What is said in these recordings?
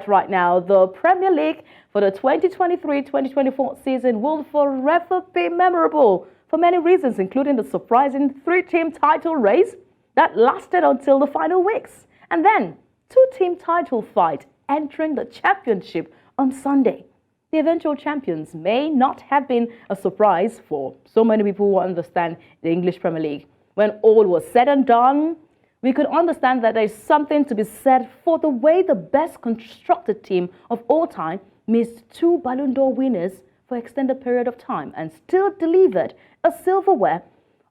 Right now, the Premier League for the 2023-2024 season will forever be memorable for many reasons, including the surprising three-team title race that lasted until the final weeks, and then two-team title fight entering the championship on Sunday. The eventual champions may not have been a surprise for so many people who understand the English Premier League. When all was said and done, we could understand that there is something to be said for the way the best constructed team of all time missed two Ballon d'Or winners for extended period of time and still delivered a silverware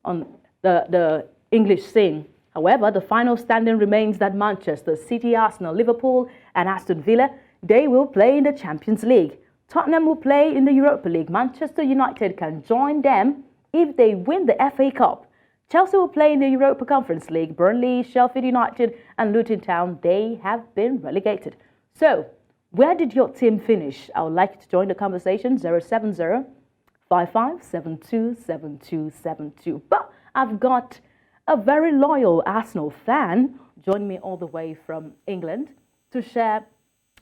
on the English scene. However, the final standing remains that Manchester City, Arsenal, Liverpool and Aston Villa, they will play in the Champions League. Tottenham will play in the Europa League. Manchester United can join them if they win the FA Cup. Chelsea will play in the Europa Conference League. Burnley, Sheffield United and Luton Town, they have been relegated. So, where did your team finish? I would like you to join the conversation, 070-5572-7272. But I've got a very loyal Arsenal fan joining me all the way from England to share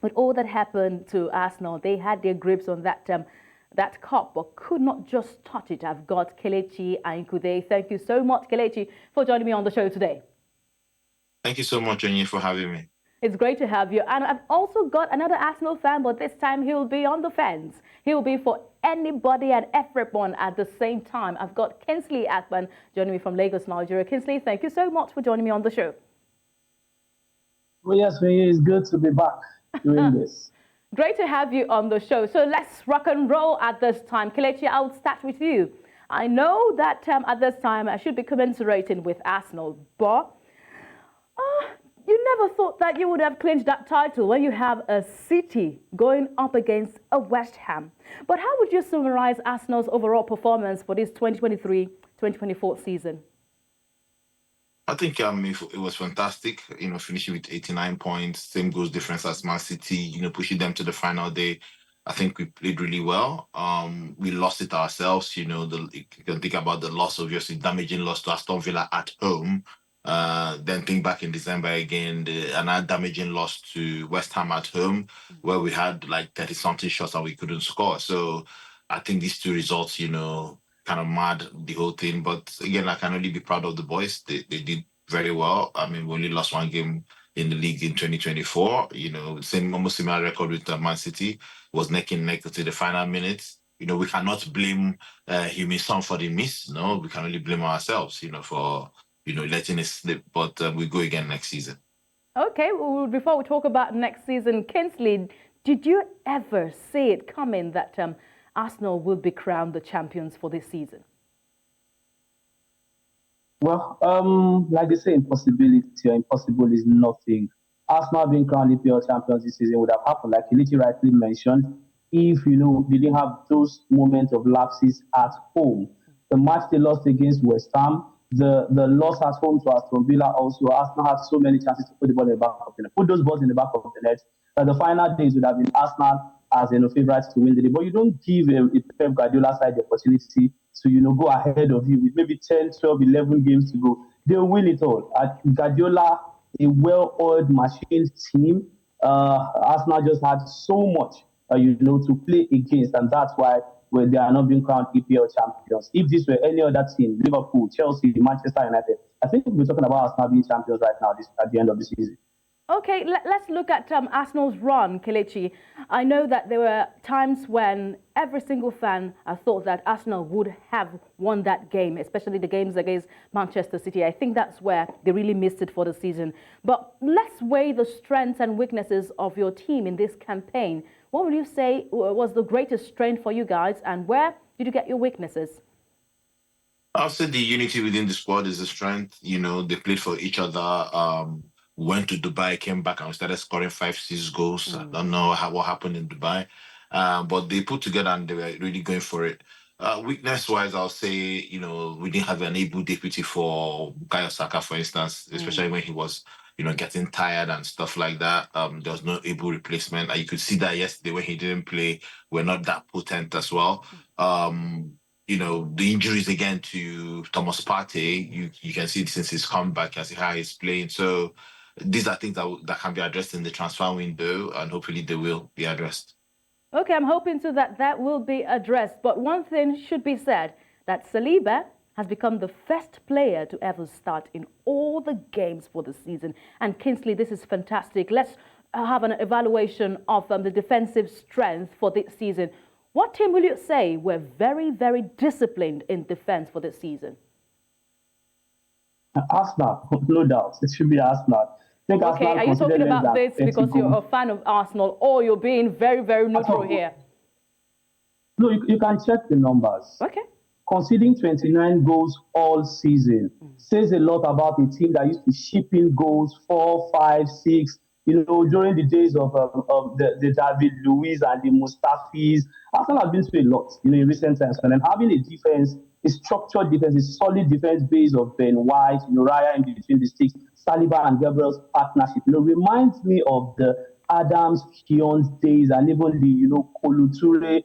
with all that happened to Arsenal. They had their grips on that cup, but could not just touch it. I've got Kelechi Ainkude. Thank you so much, Kelechi, for joining me on the show today. Thank you so much, Onye, for having me. It's great to have you. And I've also got another Arsenal fan, but this time he'll be on the fence. He'll be for anybody and everyone at the same time. I've got Kingsley Akpan joining me from Lagos, Nigeria. Kingsley, thank you so much for joining me on the show. Well, yes, it's good to be back doing this. Great to have you on the show. So let's rock and roll at this time. Kelechi, I'll start with you. I know that at this time I should be commensurating with Arsenal, but you never thought that you would have clinched that title when you have a City going up against a West Ham. But how would you summarize Arsenal's overall performance for this 2023-2024 season? I think it was fantastic, finishing with 89 points, same goals difference as Man City, pushing them to the final day. I think we played really well. We lost it ourselves, you can think about the loss, obviously, damaging loss to Aston Villa at home. Then think back in December again, another damaging loss to West Ham at home, where we had like 30-something shots and we couldn't score. So I think these two results, kind of mad the whole thing. But again, I can only be proud of the boys. They did very well. I mean, we only lost one game in the league in 2024. Almost similar record with Man City, was neck and neck to the final minutes. We cannot blame Heung-min Son for the miss. No, we can only blame ourselves, for letting it slip. But we go again next season. Okay, well, before we talk about next season, Kingsley, did you ever see it coming that Arsenal will be crowned the champions for this season? Well, like they say, impossibility or impossible is nothing. Arsenal being crowned EPL champions this season would have happened, like Kelechi rightly mentioned, if they didn't have those moments of lapses at home. The match they lost against West Ham, the loss at home to Aston Villa also, Arsenal had so many chances to put the ball in the back of the net, put those balls in the back of the net. The final days would have been Arsenal as favourites to win the league. But you don't give a Pep Guardiola side the opportunity to go ahead of you with maybe 10, 12, 11 games to go. They'll win it all. At Guardiola, a well-oiled machine team, Arsenal just had so much to play against, and that's why they are not being crowned EPL champions. If this were any other team, Liverpool, Chelsea, Manchester United, I think we're talking about Arsenal being champions right now at the end of the season. Okay, let's look at Arsenal's run, Kelechi. I know that there were times when every single fan thought that Arsenal would have won that game, especially the games against Manchester City. I think that's where they really missed it for the season. But let's weigh the strengths and weaknesses of your team in this campaign. What would you say was the greatest strength for you guys, and where did you get your weaknesses? I'll say the unity within the squad is a strength. They played for each other. Went to Dubai, came back, and we started scoring 5-6 goals. I don't know what happened in Dubai, but they put together and they were really going for it. Weakness-wise, I'll say, we didn't have an able deputy for Bukayo Saka, for instance, especially when he was, getting tired and stuff like that. There was no able replacement. And you could see that yesterday when he didn't play, we're not that potent as well. The injuries again to Thomas Partey, you can see since he's come back, you can see how he's playing. So these are things that can be addressed in the transfer window, and hopefully they will be addressed. Okay, I'm hoping too that that will be addressed. But one thing should be said, that Saliba has become the first player to ever start in all the games for the season. And Kingsley, this is fantastic. Let's have an evaluation of the defensive strength for this season. What team will you say were very, very disciplined in defense for this season? Arsenal, no doubt. It should be Arsenal. Okay, are you talking about this because you're a fan of Arsenal, or you're being very, very neutral here? No, you can check the numbers. Okay. Conceding 29 goals all season says a lot about a team that used to ship in goals 4, 5, 6. During the days of the David Luiz and the Mustafis, Arsenal have been through a lot, in recent times. And then having a defense, a structured defense, a solid defense base of Ben White, Raya in between the sticks, Saliba and Gabriel's partnership, reminds me of the Adams, Keon's days, and even the, Kolo Toure,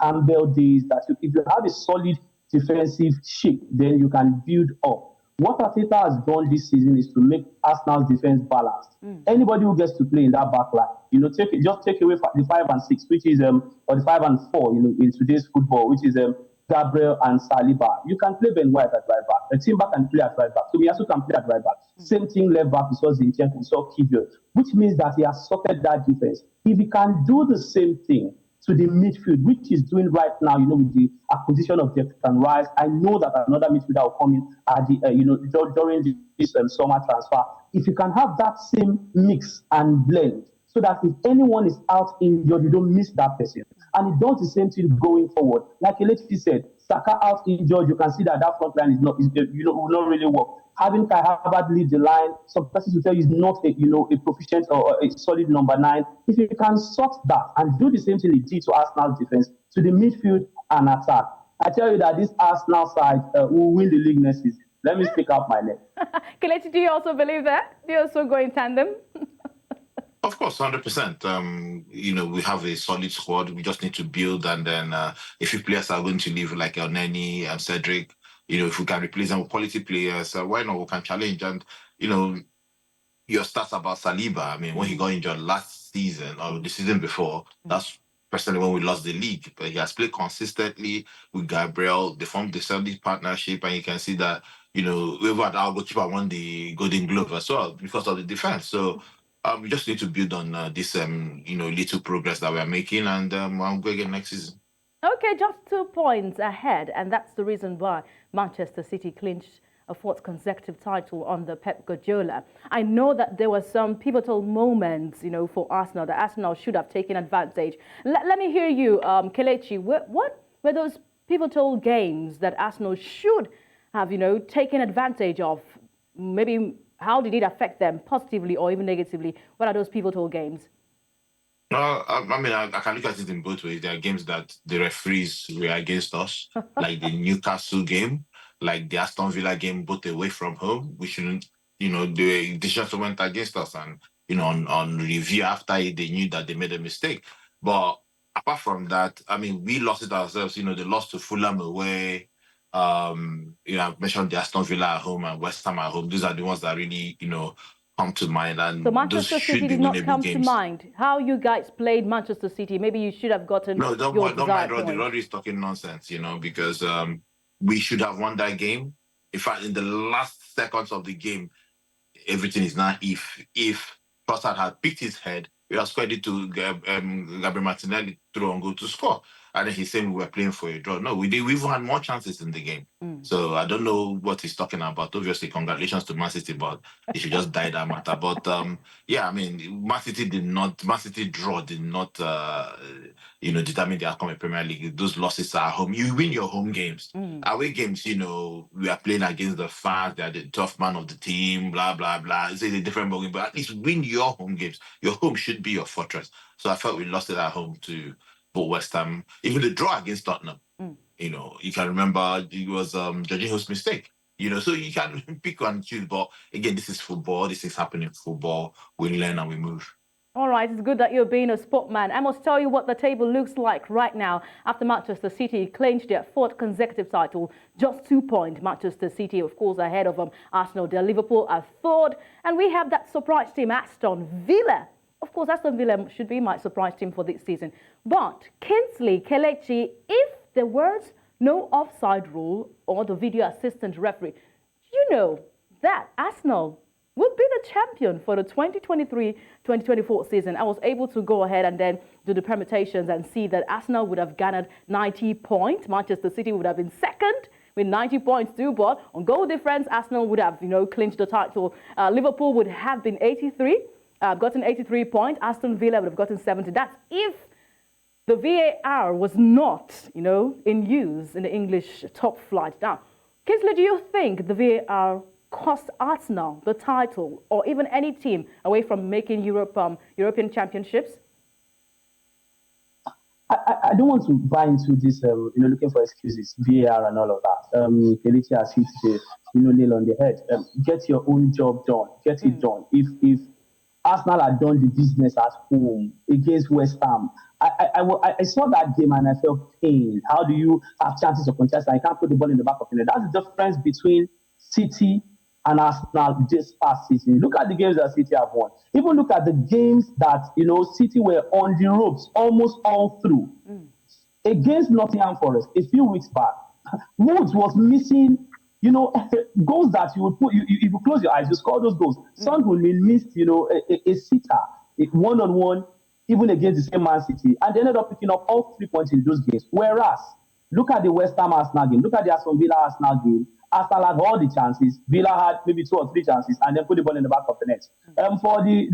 Campbell days. That if you have a solid defensive shape, then you can build up. What Arteta has done this season is to make Arsenal's defense balanced. Anybody who gets to play in that back line, just take away the 5 and 6, which is or the 5 and 4, in today's football, which is Gabriel and Saliba. You can play Ben White at right back. A team back can play at right back. So we also can play at right back. Same thing left back. We saw Zinchenko, we saw Kivio, which means that he has sorted that defense. If he can do the same thing to the midfield, which he's doing right now, with the acquisition of Declan Rice, I know that another midfielder will come in at the, during this summer transfer. If you can have that same mix and blend, so that if anyone is out injured, you don't miss that person. And it does the same thing going forward. Like Kelechi said, Saka out injured, you can see that front line will not really work. Having Kai Havertz lead the line, some persons will tell you is not a proficient or a solid number 9. If you can sort that and do the same thing he did to Arsenal's defense, to the midfield and attack, I tell you that this Arsenal side will win the league next season. Let me speak out my name. Kelechi, do you also believe that? Do you also go in tandem? Of course, 100%. We have a solid squad. We just need to build, and then a few players are going to leave, like El Neni and Cedric. If we can replace them with quality players, why not? We can challenge. And your stats about Saliba. I mean, when he got injured last season or the season before, that's personally when we lost the league. But he has played consistently with Gabriel. They formed the solid partnership, and you can see that whoever had our goalkeeper won the Golden Glove as well because of the defense. So. We just need to build on this, little progress that we are making, and I'll go again next season. Okay, just 2 points ahead, and that's the reason why Manchester City clinched a 4th consecutive title under Pep Guardiola. I know that there were some pivotal moments, for Arsenal that Arsenal should have taken advantage. Let me hear you, Kelechi. What were those pivotal games that Arsenal should have, taken advantage of? Maybe. How did it affect them positively or even negatively? What are those pivotal games? I can look at it in both ways. There are games that the referees were against us, like the Newcastle game, like the Aston Villa game, both away from home. We shouldn't, the decisions went against us, and on review after it, they knew that they made a mistake. But apart from that, we lost it ourselves. They lost to Fulham away. I've mentioned the Aston Villa at home and West Ham at home. These are the ones that really, come to mind. And so Manchester City did not come to mind. How you guys played Manchester City? Maybe you should have gotten no. Don't mind Rodri. Rodri is talking nonsense, because we should have won that game. In fact, in the last seconds of the game, everything is now if Trossard had picked his head, we have squared it to Gabriel Martinelli through on goal to score. And then he's saying we were playing for a draw. No, we did. We've had more chances in the game. So I don't know what he's talking about. Obviously, congratulations to Man City, but he should just die that matter. But Man City draw did not determine the outcome of Premier League. Those losses are home. You win your home games. Away games, we are playing against the fans. They are the tough man of the team, blah, blah, blah. It's a different ballgame, but at least win your home games. Your home should be your fortress. So I felt we lost it at home to West Ham. Even the draw against Tottenham, you can remember it was Jorginho's mistake. So you can pick and choose. But again, this is football. This is happening in football. We learn and we move. All right, it's good that you're being a sportman. I must tell you what the table looks like right now after Manchester City clinched their fourth consecutive title. Just 2 points. Manchester City, of course, ahead of Arsenal. Their Liverpool are third. And we have that surprise team, Aston Villa. Of course, Aston Villa should be my surprise team for this season. But Kingsley, Kelechi, if there was no offside rule or the video assistant referee, you know that Arsenal would be the champion for the 2023-2024 season. I was able to go ahead and then do the permutations and see that Arsenal would have garnered 90 points. Manchester City would have been second with 90 points too, but on goal difference, Arsenal would have, clinched the title. Liverpool would have been 83, gotten 83 points. Aston Villa would have gotten 70. That's if the VAR was not, in use in the English top flight. Now, Kingsley, do you think the VAR cost Arsenal the title or even any team away from making European championships? I don't want to buy into this, looking for excuses, VAR and all of that. Kelechi has hit the, nail on the head. Get your own job done. Get it done. If Arsenal had done the business at home against West Ham, I saw that game and I felt pain. How do you have chances of contest and you can't put the ball in the back of the net? That's the difference between City and Arsenal this past season. Look at the games that City have won. Even look at the games that, City were on the ropes almost all through. Against Nottingham Forest a few weeks back, Woods was missing, goals that you would put, if you close your eyes, you score those goals. Son missed, a sitter, one-on-one, even against the same Man City, and they ended up picking up all 3 points in those games. Whereas, look at the West Ham Arsenal game, look at the Aston Villa Arsenal game. Arsenal had all the chances. Villa had maybe 2 or 3 chances and then put the ball in the back of the net. For the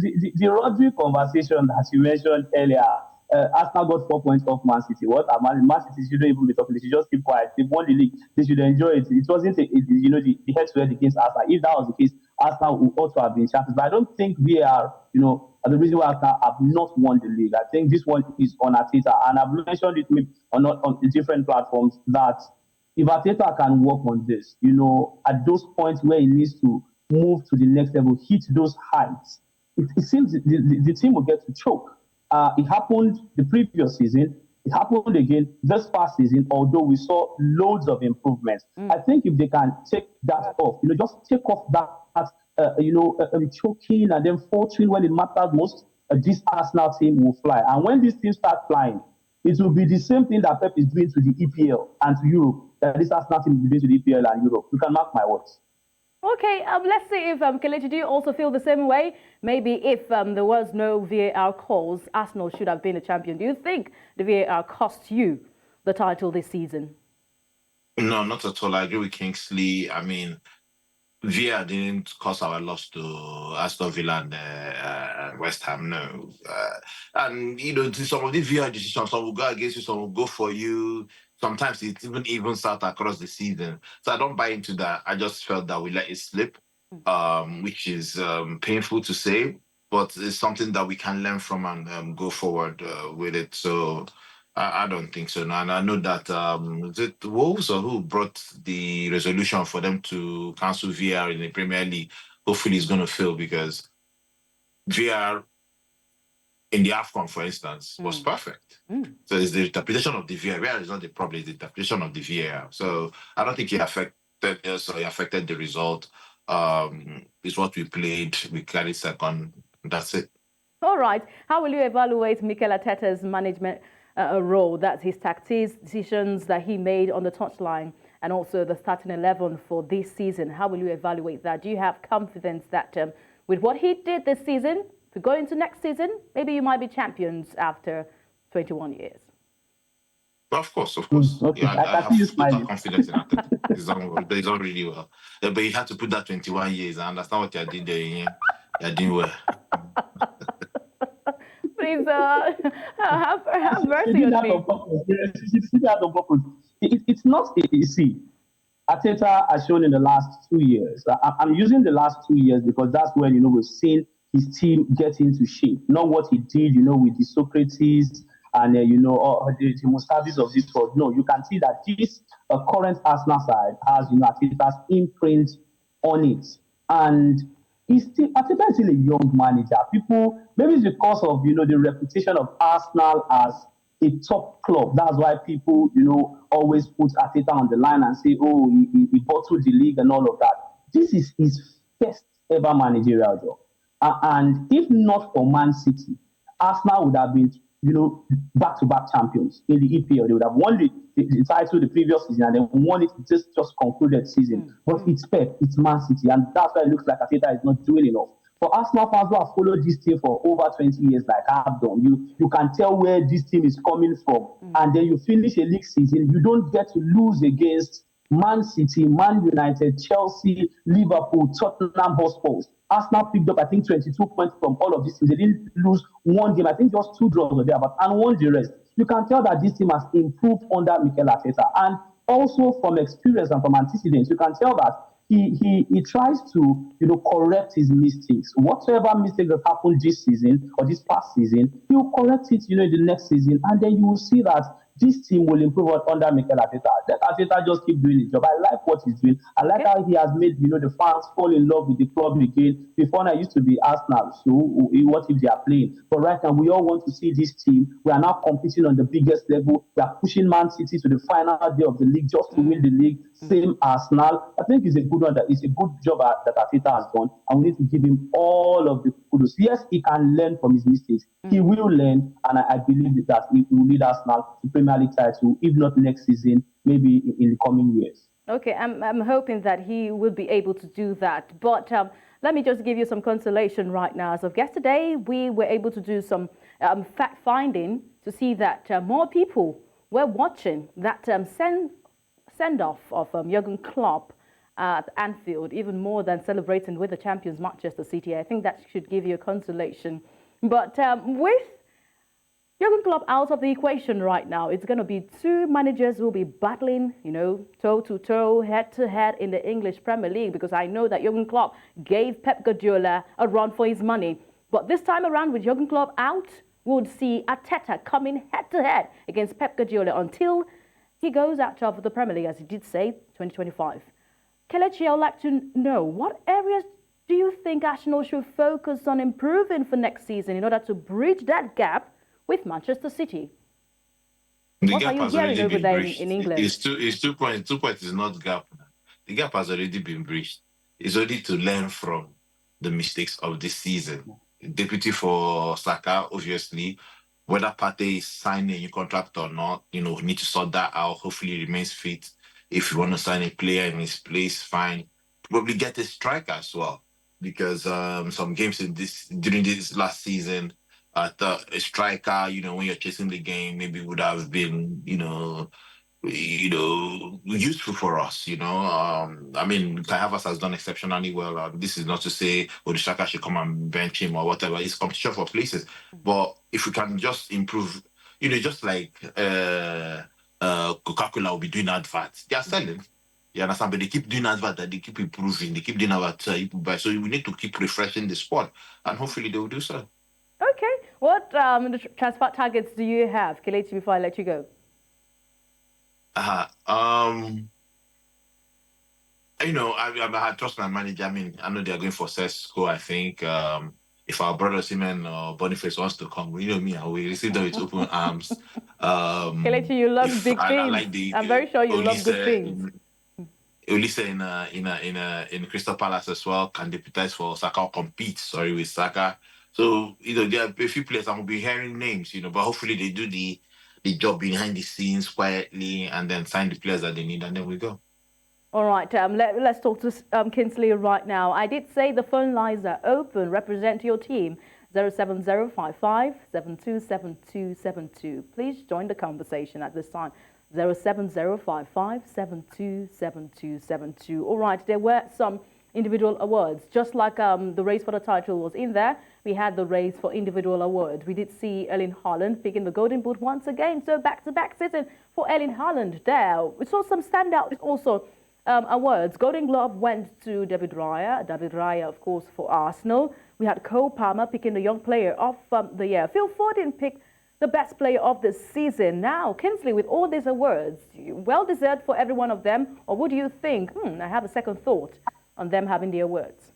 Rodri conversation that you mentioned earlier, Arsenal got 4 points off Man City. What? Man City shouldn't even be talking. They should just keep quiet. They've won the league. They should enjoy it. It wasn't, the head-to-head against Arsenal. If that was the case, Arsenal would also have been champions. But I don't think we are, the reason why Arsenal have not won the league. I think this one is on Arteta. And I've mentioned it on different platforms that if Arteta can work on this, at those points where he needs to move to the next level, hit those heights, it seems the team will get to choke. It happened the previous season. It happened again this past season, although we saw loads of improvements. I think if they can take that off, just take off that, choking and then faltering when it matters most, this Arsenal team will fly. And when this team starts flying, it will be the same thing that Pep is doing to the EPL and to Europe, that this Arsenal team will be doing to the EPL and Europe. You can mark my words. Okay, let's see if Kelechi, do you also feel the same way? Maybe if there was no VAR calls, Arsenal should have been a champion. Do you think the VAR cost you the title this season? No, not at all. I agree with Kingsley. I mean, VAR didn't cause our loss to Aston Villa and West Ham, no. And, some of the VAR decisions, some will go against you, some will go for you. Sometimes it evens out across the season. So I don't buy into that. I just felt that we let it slip, which is painful to say, but it's something that we can learn from and go forward with it. So I don't think so. And I know that is it Wolves or who brought the resolution for them to cancel VAR in the Premier League? Hopefully it's going to fail because VAR in the AFCON, for instance, was perfect. So it's the interpretation of the VAR. VAR is not the problem, it's the interpretation of the VAR. So I don't think it affected us or it affected the result. It's what we played. We carried second. That's it. All right. How will you evaluate Mikel Arteta's management role? That's his tactics, decisions that he made on the touchline, and also the starting 11 for this season. How will you evaluate that? Do you have confidence that with what he did this season, to go into next season, maybe you might be champions after 21 years? Well, of course. Okay. Yeah, I I see you have total smiling. confidence in Arteta. He's done really well. But you had to put that 21 years. I understand what you're doing there. Yeah. You're doing well. Please have mercy She did on that me. on purpose. Yes, she did that on purpose. It's not easy. Arteta has shown in the last 2 years. I'm using the last 2 years because that's when, we've seen his team get into shape. Not what he did, with the Socrates and, the Mustavis of this world. No, you can see that this current Arsenal side has, Arteta's imprint on it. And Arteta is still a young manager. People, maybe it's because of the reputation of Arsenal as a top club. That's why people always put Arteta on the line and say, oh, he bottled the league and all of that. This is his first ever managerial job, and if not for Man City, Arsenal would have been, back-to-back champions in the EPL. They would have won the title the previous season and then won it just concluded season. But it's Pep, it's Man City, and that's why it looks like Arteta is not doing enough. For Arsenal fans who have followed this team for over 20 years, like I've done, you can tell where this team is coming from. And then you finish a league season, you don't get to lose against Man City, Man United, Chelsea, Liverpool, Tottenham Hotspur. Arsenal picked up, I think, 22 points from all of these teams. They didn't lose one game. I think just 2 draws were there, and won the rest. You can tell that this team has improved under Mikel Arteta. And also from experience and from antecedents, you can tell that he tries to correct his mistakes. Whatever mistake that happened this season or this past season, he will correct it in the next season, and then you will see that this team will improve under Mikel Arteta. Let Arteta just keep doing his job. I like what he's doing. I like how he has made the fans fall in love with the club again. Before now, it used to be Arsenal. So what if they are playing? But right now, we all want to see this team. We are now competing on the biggest level. We are pushing Man City to the final day of the league just to win the league. Same Arsenal. I think it's a good one. It's a good job that Arteta has done, and we need to give him all of the kudos. Yes, he can learn from his mistakes. He will learn, and I believe that he will lead Arsenal to Premier League title, if not next season, maybe in the coming years. Okay, I'm hoping that he will be able to do that. But let me just give you some consolation right now. As of yesterday, we were able to do some fact finding to see that more people were watching that send-off of Jurgen Klopp at Anfield, even more than celebrating with the champions Manchester City. I think that should give you a consolation. But with Jurgen Klopp out of the equation right now, it's going to be 2 managers who will be battling, toe-to-toe, head-to-head in the English Premier League, because I know that Jurgen Klopp gave Pep Guardiola a run for his money. But this time around, with Jurgen Klopp out, we would see Arteta coming head-to-head against Pep Guardiola until he goes out of the Premier League, as he did say, 2025. Kelechi, I would like to know, what areas do you think Arsenal should focus on improving for next season in order to bridge that gap with Manchester City? What are you hearing over there in England? It's 2 points. 2 points is not gap. The gap has already been breached. It's only to learn from the mistakes of this season. Deputy for Saka, obviously, whether Partey is signing a new contract or not, we need to sort that out. Hopefully he remains fit. If you want to sign a player in his place, fine. Probably get a striker as well. Because some games during this last season, I thought a striker, when you're chasing the game, maybe would have been, useful for us. I mean, Kai Havertz has done exceptionally well. This is not to say, the striker should come and bench him or whatever. It's competition for places. But if we can just improve, just like Coca-Cola will be doing adverts, they are selling. You understand? But they keep doing advert, that they keep improving, they keep doing advert. So we need to keep refreshing the squad, and hopefully they will do so. Okay. What transfer targets do you have, Kelechi, before I let you go? I trust my manager. I mean, I know they're going for Sesko. I think if our brother Simon or Boniface wants to come, me, I will receive them with open arms. Kelechi, you love big things. I'm very sure you love good things. Olise in Crystal Palace as well can deputize for Saka or compete, with Saka. So, there are a few players I will be hearing names, but hopefully they do the job behind the scenes quietly and then sign the players that they need, and then we go. All right, let's talk to Kingsley right now. I did say the phone lines are open. Represent your team, 07055 727272. Please join the conversation at this time. 07055 727272. All right, there were some individual awards. Just like the race for the title was in there, we had the race for individual awards. We did see Erling Haaland picking the Golden Boot once again. So back-to-back season for Erling Haaland there. We saw some standout also awards. Golden Glove went to David Raya. David Raya, of course, for Arsenal. We had Cole Palmer picking the young player of the year. Phil Foden picked the best player of the season. Now, Kingsley, with all these awards, well-deserved for every one of them, or would you think, I have a second thought on them having the awards?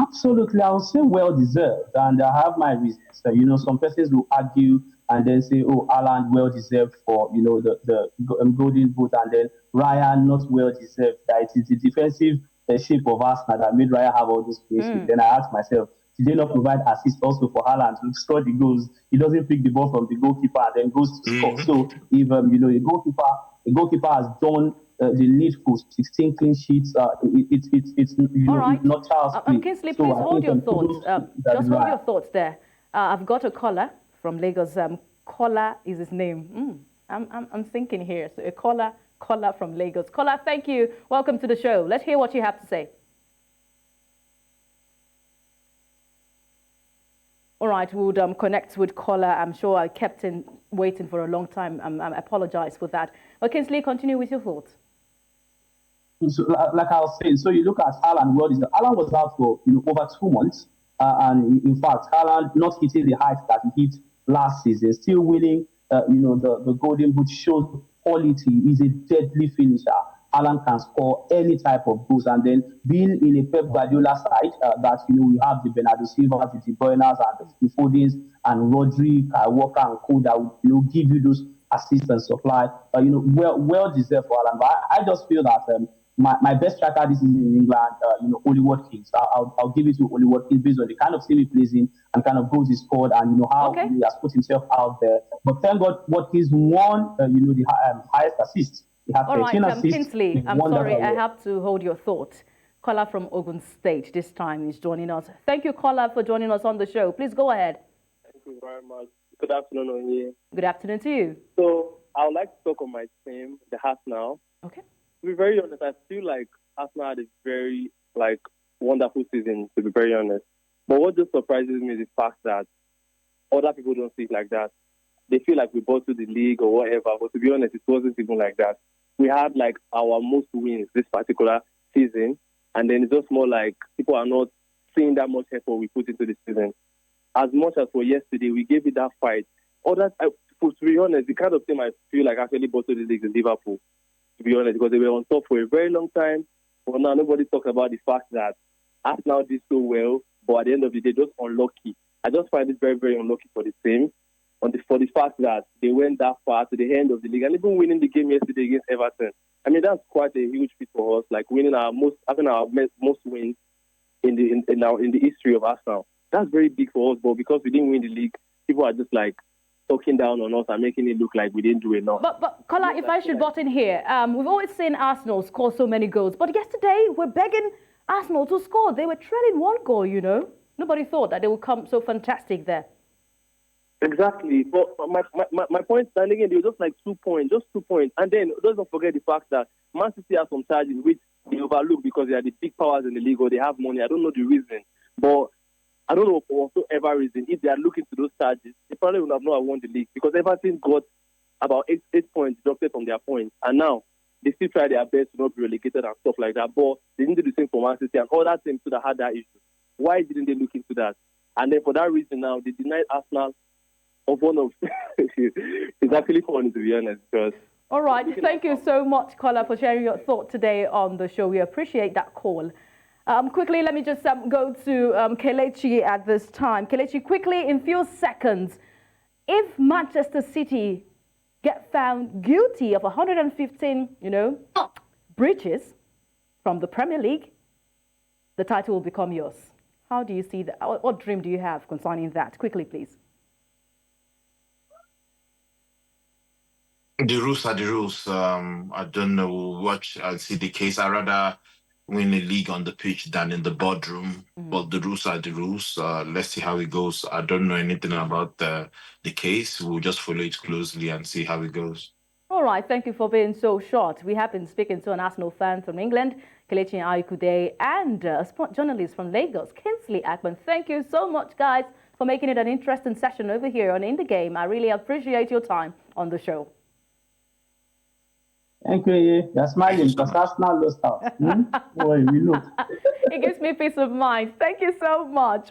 Absolutely, I would say well deserved, and I have my reasons. Some persons will argue and then say, "Oh, Alan well deserved for the golden boot," and then Ryan not well deserved. That it is the defensive shape of Arsenal that made Ryan have all those places. Then I asked myself, did they not provide assist also for Haaland to score the goals? He doesn't pick the ball from the goalkeeper and then goes to score. Mhm. So if a goalkeeper has done the needful 16 clean sheets, it's All right. not child's play. Kingsley, So please I hold think your thoughts. that Just is hold right. your thoughts there. I've got a caller from Lagos. Caller is his name. I'm thinking here. So a caller from Lagos. Caller, thank you. Welcome to the show. Let's hear what you have to say. All right, we'll connect with caller. I'm sure I kept him waiting for a long time. I apologize for that. But Kingsley, continue with your thoughts. So, like I was saying, so you look at Haaland. Haaland was out for over 2 months, and in fact, Haaland not hitting the heights that he hit last season, still winning. The Golden Boot shows quality. He's a deadly finisher. Haaland can score any type of goals, and then being in a Pep Guardiola side that we have the Bernardo Silva, the De Bruyne's, and the Fodens, and Rodri, Kyle Walker, and Co that will give you those assists and supply. Well deserved for Haaland. But I just feel that. My best striker this season in England, Oli Watkins. I'll give it to Oli Watkins based on the kind of team he plays in and kind of goals he scored and how Okay. he has put himself out there. But thank God Watkins won, the highest assist. He had All 13 right, assists. Kingsley, He I'm won that sorry, I award. have to hold your thought. Caller from Ogun State this time is joining us. Thank you, caller, for joining us on the show. Please go ahead. Thank you very much. Good afternoon, Onye. Good afternoon to you. So I would like to talk on my team, the Arsenal. Okay. To be very honest, I feel like Arsenal had a very wonderful season. To be very honest, but what just surprises me is the fact that other people don't see it like that. They feel like we bought to the league or whatever. But to be honest, it wasn't even like that. We had our most wins this particular season, and then it's just more like people are not seeing that much effort we put into the season. As much as for yesterday, we gave it that fight. To be honest, the kind of team I feel like actually bought to the league is Liverpool. To be honest, because they were on top for a very long time. But now nobody talks about the fact that Arsenal did so well, but at the end of the day, just unlucky. I just find it very, very unlucky for the team, for the fact that they went that far to the end of the league, and even winning the game yesterday against Everton. I mean, that's quite a huge feat for us, having our most wins in the history of Arsenal. That's very big for us, but because we didn't win the league, people are just talking down on us and making it look like we didn't do enough. But Kola, if I should butt in here, we've always seen Arsenal score so many goals, but yesterday we're begging Arsenal to score. They were trailing 1 goal, Nobody thought that they would come so fantastic there. Exactly. But my point standing in, they were just 2 points, just 2 points. And then don't forget the fact that Man City has some charges which they overlook because they are the big powers in the league or they have money. I don't know the reason. But I don't know for whatsoever reason, if they are looking to those charges, they probably would have not won the league because Everton got about 8 points dropped from their points. And now they still try their best to not be relegated and stuff like that. But they didn't do the same for Man City and other teams that had that issue. Why didn't they look into that? And then for that reason now, they denied Arsenal of one of... It's actually funny, to be honest, because... All right. Thank you so much, Kola, for sharing your thought today on the show. We appreciate that call. Quickly, let me just go to Kelechi at this time. Kelechi, quickly, in few seconds, if Manchester City get found guilty of 115, breaches from the Premier League, the title will become yours. How do you see that? What dream do you have concerning that? Quickly, please. The rules are the rules. I don't know what I see the case. I rather win a league on the pitch than in the boardroom. But the rules are the rules. Let's see how it goes. I don't know anything about the case. We'll just follow it closely and see how it goes. All right, thank you for being so short. We have been speaking to an Arsenal fan from England, Kelechi Aikude, and a sport journalist from Lagos, Kingsley Akman. Thank you so much, guys, for making it an interesting session over here on In The Game. I really appreciate your time on the show. Thank you. You're smiling because Arsenal lost out. Boy, we know. It gives me peace of mind. Thank you so much.